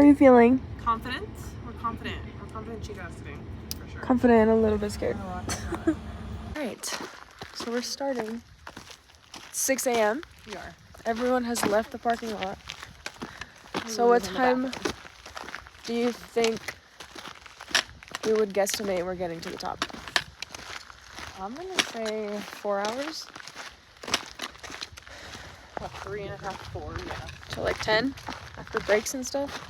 are you feeling? Confident? We're confident. We're confident she got us today, for sure. Confident, a little bit scared. Alright, so we're starting. It's 6 a.m. We are. Everyone has left the parking lot. So what time do you think we would guesstimate we're getting to the top? I'm gonna say 4 hours. About 3.5, 4, yeah. So like 10 after breaks and stuff?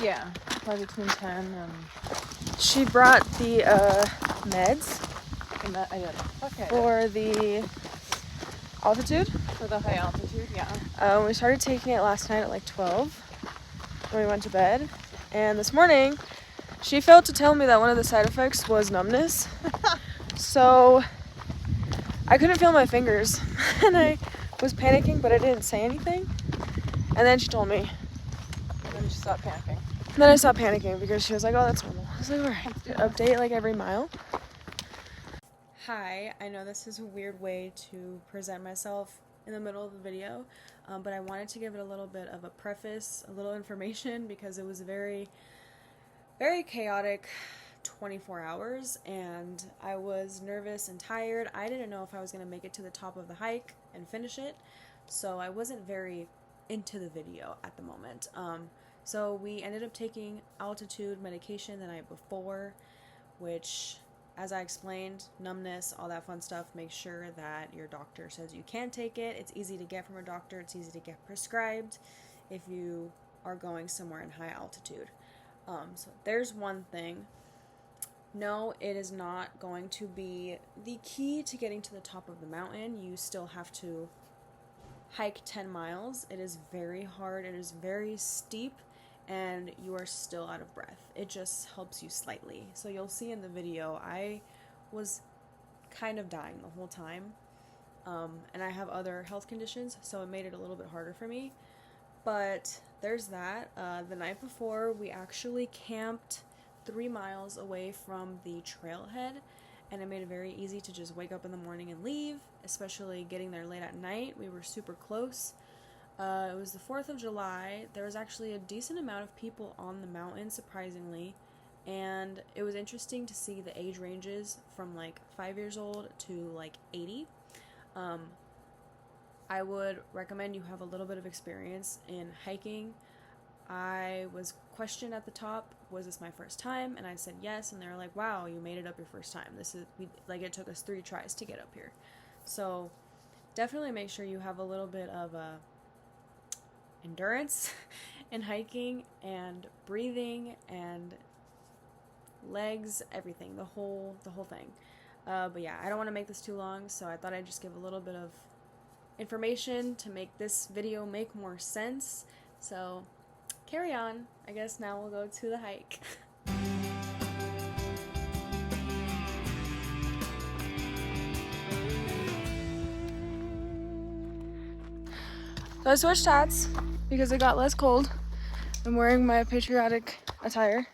Yeah, probably between 10 and... She brought the meds Okay. for the altitude. For the high altitude, yeah. We started taking it last night at like 12 when we went to bed. And this morning, she failed to tell me that one of the side effects was numbness. So I couldn't feel my fingers. And I was panicking, but I didn't say anything. And then she told me. And then she stopped panicking. And then I stopped panicking because she was like, oh, that's normal. I was like, all right, update like every mile. Hi, I know this is a weird way to present myself in the middle of the video, but I wanted to give it a little bit of a preface, a little information, because it was a very, very chaotic 24 hours, and I was nervous and tired. I didn't know if I was going to make it to the top of the hike and finish it, so I wasn't very into the video at the moment. So we ended up taking altitude medication the night before, which, as I explained, numbness, all that fun stuff, make sure that your doctor says you can take it. It's easy to get from a doctor. It's easy to get prescribed if you are going somewhere in high altitude. So there's one thing. No, it is not going to be the key to getting to the top of the mountain. You still have to hike 10 miles. It is very hard. It is very steep. And you are still out of breath. It just helps you slightly. So you'll see in the video, I was kind of dying the whole time. And I have other health conditions, so it made it a little bit harder for me. But there's that. The night before, we actually camped 3 miles away from the trailhead. And it made it very easy to just wake up in the morning and leave, especially getting there late at night. We were super close. It was the 4th of July. There was actually a decent amount of people on the mountain, surprisingly, and it was interesting to see the age ranges from like 5 years old to like 80. I would recommend you have a little bit of experience in hiking. I was questioned at the top, was this my first time? And I said yes, and they were like, wow, you made it up your first time. It took us 3 tries to get up here. So definitely make sure you have a little bit of endurance in hiking and breathing and legs, everything, the whole thing. But yeah, I don't want to make this too long, so I thought I'd just give a little bit of information to make this video make more sense. So carry on. I guess now we'll go to the hike. So I switched hats because it got less cold. I'm wearing my patriotic attire.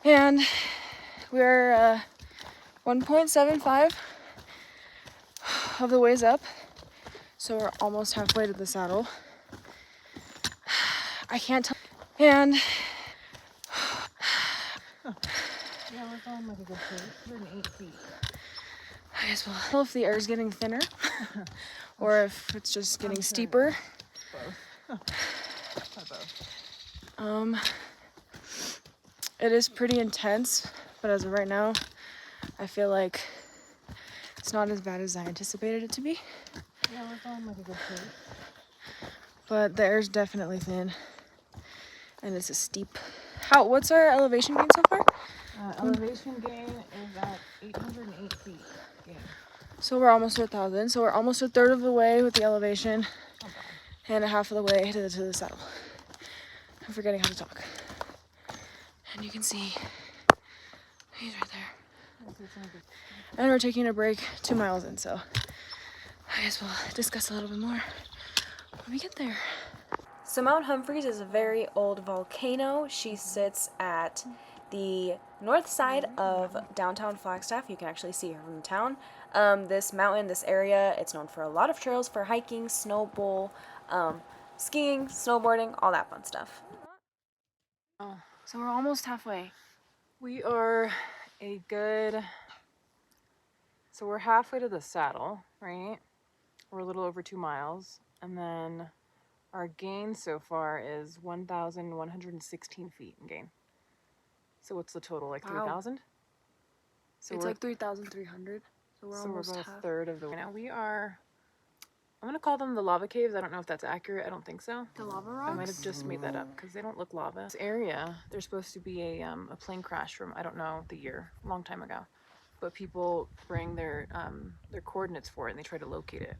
And we're 1.75 of the ways up. So we're almost halfway to the saddle. I can't tell. And Yeah, we're going like a good pace. We're in 8 feet. I guess we'll tell if the air is getting thinner or if it's just getting steeper. It is pretty intense, but as of right now, I feel like it's not as bad as I anticipated it to be. Yeah, we're going like a good pace. But the air's definitely thin, and it's a steep. What's our elevation gain so far? Elevation gain is at 808 feet. Yeah. So we're almost to 1,000. So we're almost a third of the way with the elevation, and a half of the way to the saddle. I'm forgetting how to talk. And you can see he's right there. And we're taking a break 2 miles in, so I guess we'll discuss a little bit more when we get there. So Mount Humphreys is a very old volcano. She sits at the north side of downtown Flagstaff. You can actually see her from town. This mountain, this area, it's known for a lot of trails for hiking, snow bowl, skiing, snowboarding, all that fun stuff. Oh, so we're almost halfway. We are so we're halfway to the saddle, right? We're a little over 2 miles. And then our gain so far is 1,116 feet in gain. So what's the total, like 3,000? So it's like 3,300. So we're almost about half. a third of the way. Now we are, I'm gonna call them the lava caves. I don't know if that's accurate. I don't think so. The lava rocks? I might have just made that up because they don't look lava. This area, there's supposed to be a plane crash from, I don't know the year, a long time ago. But people bring their coordinates for it and they try to locate it.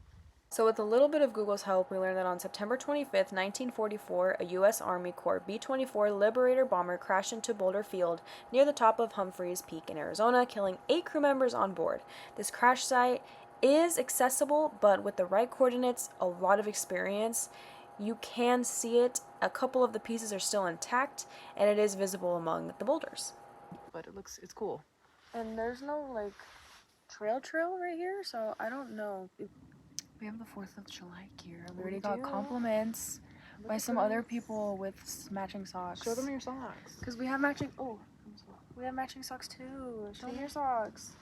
So with a little bit of Google's help, we learned that on September 25th, 1944, a U.S. Army Corps B-24 Liberator bomber crashed into Boulder Field near the top of Humphreys Peak in Arizona, killing 8 crew members on board. This crash site is accessible, but with the right coordinates, a lot of experience, you can see it. A couple of the pieces are still intact, and it is visible among the boulders. But it's cool. And there's no, like, trail right here, so I don't know. We have the 4th of July gear. We already got compliments by some other people with matching socks. Show them your socks. Because we have matching, we have matching socks too. Show me your socks.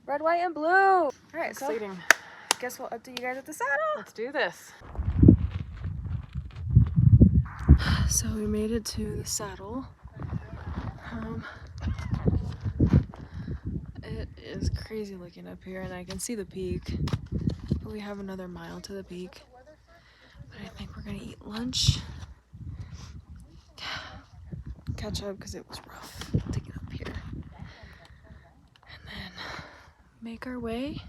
Red, white, and blue. All right, Exciting. So guess we'll update you guys at the saddle. Let's do this. So we made it to the saddle. It is crazy looking up here, and I can see the peak. But we have another mile to the peak. But I think we're gonna eat lunch. Catch up because it was rough to get up here. And then make our way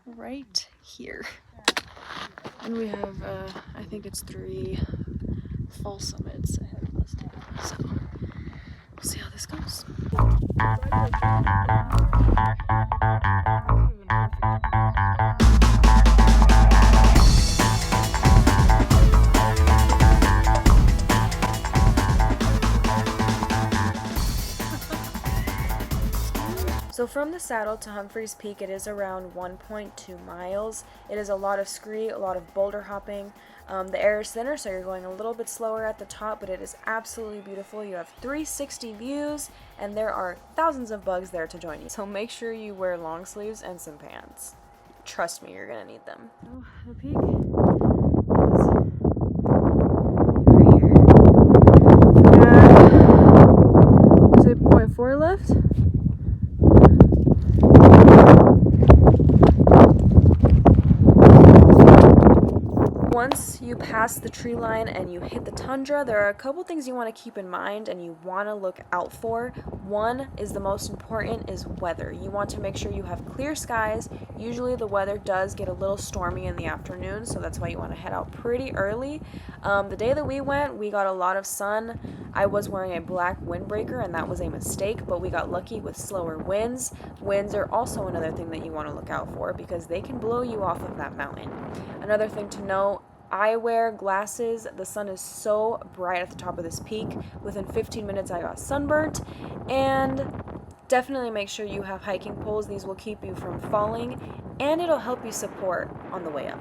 right here. And we have, I think it's 3 fall summits ahead of us too. So we'll see how this goes. So from the saddle to Humphreys Peak, it is around 1.2 miles. It is a lot of scree, a lot of boulder hopping. The air is thinner, so you're going a little bit slower at the top, but it is absolutely beautiful. You have 360 views, and there are thousands of bugs there to join you. So make sure you wear long sleeves and some pants. Trust me, you're gonna need them. Oh, the peak is right here. Is it 0.4 left? Once you pass the tree line and you hit the tundra, there are a couple things you want to keep in mind and you want to look out for. One is the most important is weather. You want to make sure you have clear skies. Usually the weather does get a little stormy in the afternoon, so that's why you want to head out pretty early. The day that we went, we got a lot of sun. I was wearing a black windbreaker and that was a mistake, but we got lucky with slower winds. Winds are also another thing that you want to look out for because they can blow you off of that mountain. Another thing to note, eyewear, glasses. The sun is so bright at the top of this peak. Within 15 minutes I got sunburnt. And definitely make sure you have hiking poles. These will keep you from falling and it'll help you support on the way up.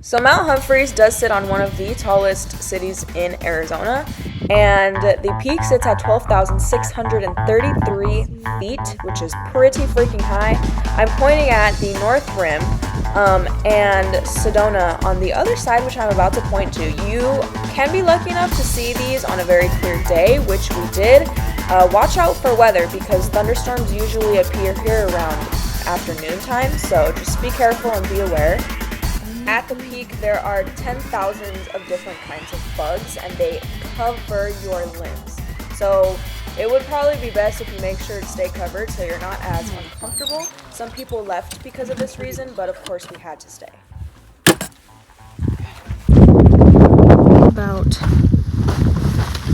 So Mount Humphreys does sit on one of the tallest cities in Arizona, and the peak sits at 12,633 feet, which is pretty freaking high. I'm pointing at the north rim and Sedona on the other side, which I'm about to point to. You can be lucky enough to see these on a very clear day, which we did. Watch out for weather because thunderstorms usually appear here around afternoon time, so just be careful and be aware. At the peak, there are 10,000s of different kinds of bugs, and they cover your limbs. So It would probably be best if you make sure to stay covered so you're not as uncomfortable. Some people left because of this reason, but of course we had to stay. About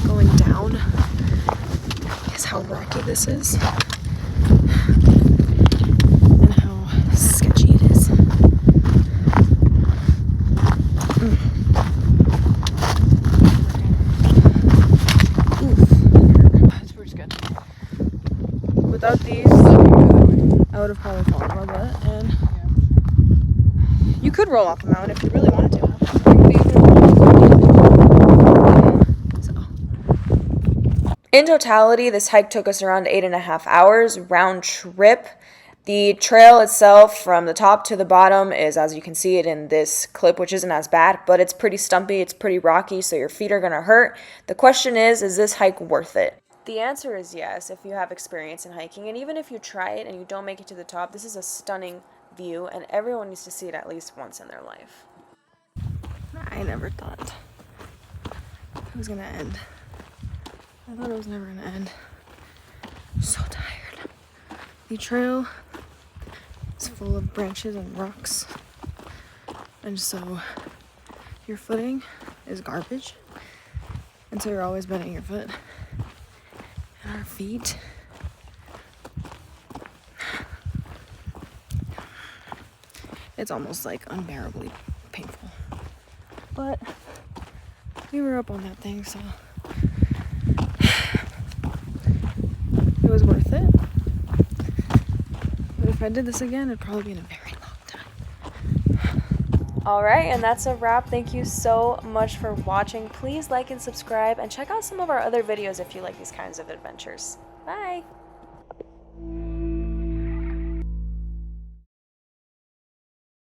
going down is how rocky this is and how sketchy it is. Without these, I would have probably fallen a little bit, and you could roll off the mountain if you really wanted to. In totality, this hike took us around 8.5 hours round trip. The trail itself from the top to the bottom is, as you can see it in this clip, which isn't as bad, but it's pretty stumpy, it's pretty rocky, so your feet are gonna hurt. The question is this hike worth it? The answer is yes, if you have experience in hiking, and even if you try it and you don't make it to the top, this is a stunning view, and everyone needs to see it at least once in their life. I never thought it was gonna end. I thought it was never gonna end. I'm so tired. The trail is full of branches and rocks, and so your footing is garbage, and so you're always bending your foot. Our feet, it's almost like unbearably painful, but we were up on that thing, so it was worth it. But if I did this again, it'd probably be in a very long time. Alright, and that's a wrap. Thank you so much for watching. Please like and subscribe, and check out some of our other videos if you like these kinds of adventures. Bye!